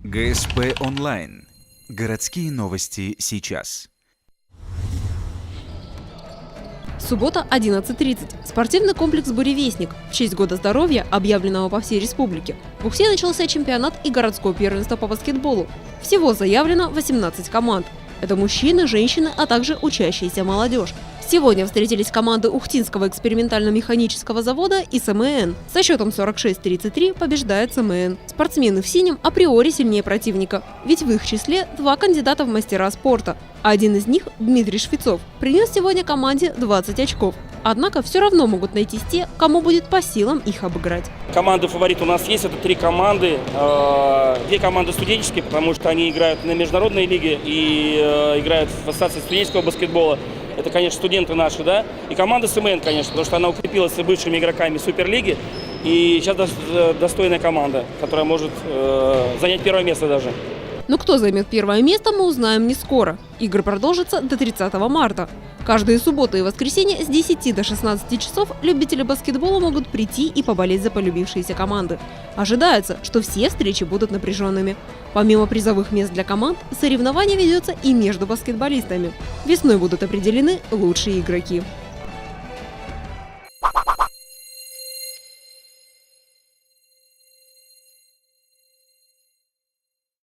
ГСП онлайн. Городские новости сейчас. Суббота, 11:30. Спортивный комплекс «Буревестник» в честь Года здоровья, объявленного по всей республике. В Ухте начался чемпионат и городское первенство по баскетболу. Всего заявлено 18 команд. Это мужчины, женщины, а также учащаяся молодежь. Сегодня встретились команды Ухтинского экспериментально-механического завода и СМН. Со счетом 46-33 побеждает СМН. Спортсмены в синем априори сильнее противника, ведь в их числе два кандидата в мастера спорта. Один из них, Дмитрий Швецов, принес сегодня команде 20 очков. Однако все равно могут найтись те, кому будет по силам их обыграть. Команды фаворит у нас есть, это три команды. Две команды студенческие, потому что они играют на международной лиге и играют в ассоциации студенческого баскетбола. Это, конечно, студенты наши, да. И команда СМН, конечно, потому что она укрепилась с бывшими игроками Суперлиги. И сейчас достойная команда, которая может занять первое место даже. Но кто займет первое место, мы узнаем не скоро. Игры продолжатся до 30 марта. Каждые субботы и воскресенья с 10 до 16 часов любители баскетбола могут прийти и поболеть за полюбившиеся команды. Ожидается, что все встречи будут напряженными. Помимо призовых мест для команд, соревнование ведется и между баскетболистами. Весной будут определены лучшие игроки.